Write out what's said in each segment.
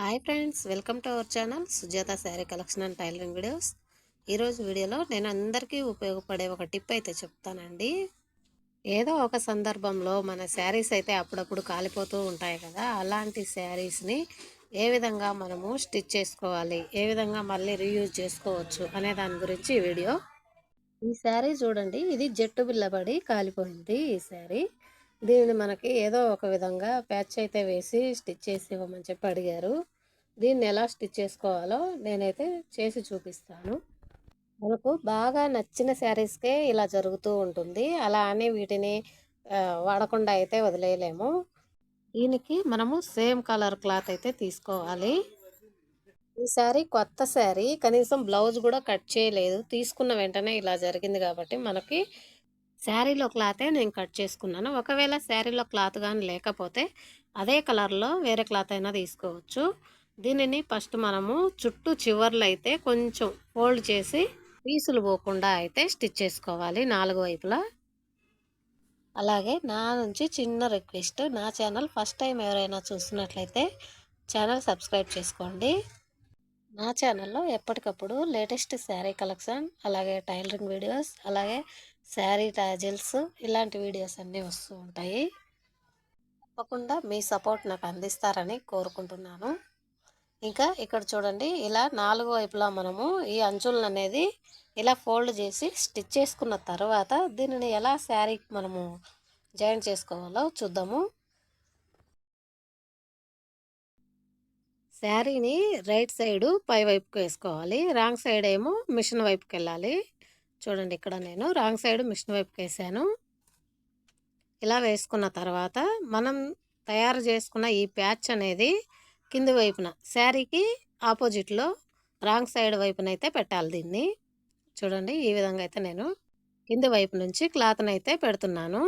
Hi friends, welcome to our channel Sujatha sari collection and tailoring videos. ఈరోజు వీడియోలో నేను అందరికీ ఉపయోగపడే ఒక టిప్ అయితే చెప్తానండి. ఏదో ఒక సందర్భంలో మన శారీస్ అయితే అప్పుడప్పుడు కాలిపోతూ ఉంటాయి కదా, అలాంటి శారీస్ని ఏ విధంగా మనము స్టిచ్ చేసుకోవాలి, ఏ విధంగా మళ్ళీ రీయూజ్ చేసుకోవచ్చు అనే దాని గురించి ఈ వీడియో. ఈ శారీ చూడండి, ఇది జట్టు బిల్లబడి కాలిపోయింది. ఈ శారీ దీనిని మనకి ఏదో ఒక విధంగా ప్యాచ్ అయితే వేసి స్టిచ్ చేసి ఇవ్వమని చెప్పి అడిగారు. దీన్ని ఎలా స్టిచ్ చేసుకోవాలో నేనైతే చేసి చూపిస్తాను. మనకు బాగా నచ్చిన శారీస్కే ఇలా జరుగుతూ ఉంటుంది. అలా అని వీటిని వాడకుండా అయితే వదిలేయలేము. దీనికి మనము సేమ్ కలర్ క్లాత్ అయితే తీసుకోవాలి. ఈ శారీ కొత్త శారీ, కనీసం బ్లౌజ్ కూడా కట్ చేయలేదు. తీసుకున్న వెంటనే ఇలా జరిగింది కాబట్టి మనకి శారీలో క్లాతే నేను కట్ చేసుకున్నాను. ఒకవేళ శారీలో క్లాత్ కానీ లేకపోతే అదే కలర్లో వేరే క్లాత్ అయినా తీసుకోవచ్చు. దీనిని ఫస్ట్ మనము చుట్టూ చివర్లు అయితే కొంచెం ఫోల్డ్ చేసి పీసులు పోకుండా అయితే స్టిచ్ చేసుకోవాలి 4 వైపులా. అలాగే నా నుంచి చిన్న రిక్వెస్ట్, నా ఛానల్ ఫస్ట్ టైం ఎవరైనా చూస్తున్నట్లయితే ఛానల్ సబ్స్క్రైబ్ చేసుకోండి. నా ఛానల్లో ఎప్పటికప్పుడు లేటెస్ట్ శారీ కలెక్షన్, అలాగే టైలరింగ్ వీడియోస్, అలాగే శారీ టాజిల్స్ ఇలాంటి వీడియోస్ అన్నీ వస్తూ ఉంటాయి. తప్పకుండా మీ సపోర్ట్ నాకు అందిస్తారని కోరుకుంటున్నాను. ఇంకా ఇక్కడ చూడండి, ఇలా 4 వైపులా మనము ఈ అంచులను అనేది ఇలా ఫోల్డ్ చేసి స్టిచ్ చేసుకున్న తర్వాత దీనిని ఎలా శారీకి మనము జాయిన్ చేసుకోవాలో చూద్దాము. శారీని రైట్ సైడు పై వైపుకి వేసుకోవాలి, రాంగ్ సైడ్ ఏమో మిషన్ వైపుకి వెళ్ళాలి. చూడండి, ఇక్కడ నేను రాంగ్ సైడ్ మిషన్ వైపుకి వేసాను. ఇలా వేసుకున్న తర్వాత మనం తయారు చేసుకున్న ఈ ప్యాచ్ అనేది కింది వైపున శారీకి ఆపోజిట్లో రాంగ్ సైడ్ వైపున అయితే పెట్టాలి. దీన్ని చూడండి, ఈ విధంగా అయితే నేను కింది వైపు నుంచి క్లాత్ని అయితే పెడుతున్నాను.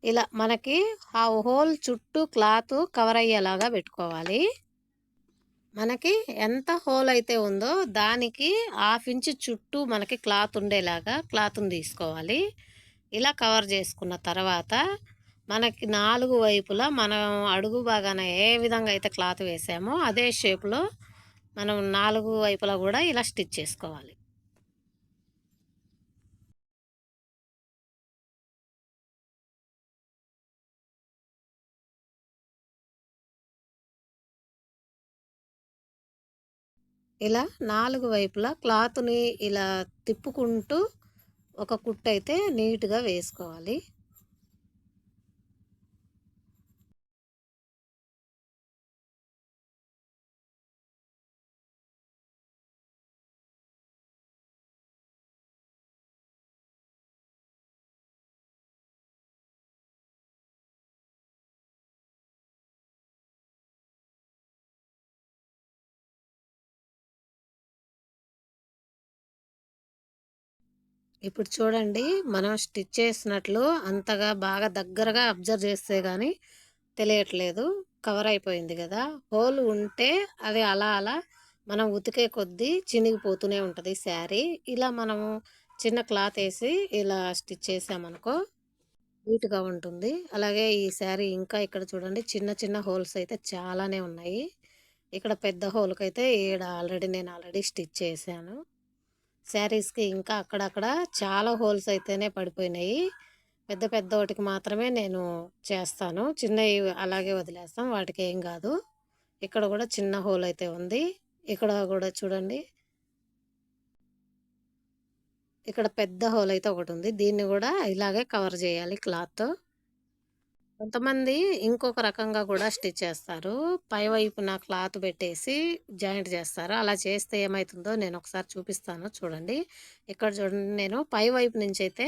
ఇలా మనకి ఆ హోల్ చుట్టూ క్లాత్ కవర్ అయ్యేలాగా పెట్టుకోవాలి. మనకి ఎంత హోల్ అయితే ఉందో దానికి 1/2 ఇంచ్ చుట్టూ మనకి క్లాత్ ఉండేలాగా క్లాత్ని తీసుకోవాలి. ఇలా కవర్ చేసుకున్న తర్వాత మనకి 4 వైపులా మనం అడుగు భాగాన ఏ విధంగా అయితే క్లాత్ వేసామో అదే షేప్లో మనం 4 వైపులా కూడా ఇలా స్టిచ్ చేసుకోవాలి. ఇలా 4 వైపులా క్లాత్ని ఇలా తిప్పుకుంటూ ఒక కుట్టు అయితే నీట్గా వేసుకోవాలి. ఇప్పుడు చూడండి, మనం స్టిచ్ చేసినట్లు అంతగా బాగా దగ్గరగా అబ్జర్వ్ చేస్తే కానీ తెలియట్లేదు. కవర్ అయిపోయింది కదా. హోల్ ఉంటే అది అలా అలా మనం ఉతికే కొద్దీ చినిగిపోతూనే ఉంటుంది శారీ. ఇలా మనము చిన్న క్లాత్ వేసి ఇలా స్టిచ్ చేసామనుకో నీట్గా ఉంటుంది. అలాగే ఈ శారీ ఇంకా ఇక్కడ చూడండి, చిన్న చిన్న హోల్స్ అయితే చాలానే ఉన్నాయి. ఇక్కడ పెద్ద హోల్కైతే ఈడ నేను ఆల్రెడీ స్టిచ్ చేశాను. శారీస్కి ఇంకా అక్కడక్కడ చాలా హోల్స్ అయితేనే పడిపోయినాయి. పెద్ద పెద్ద వాటికి మాత్రమే నేను చేస్తాను, చిన్నవి అలాగే వదిలేస్తాం, వాటికి ఏం కాదు. ఇక్కడ కూడా చిన్న హోల్ అయితే ఉంది. ఇక్కడ కూడా చూడండి, ఇక్కడ పెద్ద హోల్ అయితే ఒకటి ఉంది. దీన్ని కూడా ఇలాగే కవర్ చేయాలి క్లాత్తో. కొంతమంది ఇంకొక రకంగా కూడా స్టిచ్ చేస్తారు. పై వైపున క్లాత్ పెట్టేసి జాయింట్ చేస్తారు. అలా చేస్తే ఏమవుతుందో నేను ఒకసారి చూపిస్తాను చూడండి. ఇక్కడ చూడండి, నేను పై వైపు నుంచి అయితే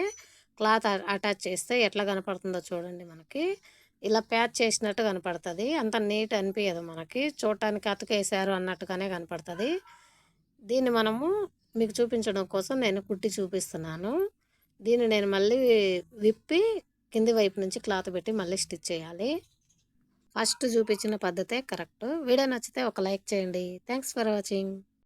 క్లాత్ అటాచ్ చేస్తే ఎట్లా కనపడుతుందో చూడండి. మనకి ఇలా ప్యాచ్ చేసినట్టు కనపడుతుంది. అంత నీట్ అనిపించదు మనకి, చూడటానికి అతుకేసారు అన్నట్టుగానే కనపడుతుంది. దీన్ని మనము మీకు చూపించడం కోసం నేను కుట్టి చూపిస్తున్నాను. దీన్ని నేను మళ్ళీ విప్పి కింది వైపు నుంచి క్లాత్ పెట్టి మళ్ళీ స్టిచ్ చేయాలి. ఫస్ట్ చూపించిన పద్ధతే కరెక్ట్. వీడియో నచ్చితే ఒక లైక్ చేయండి. Thanks for watching.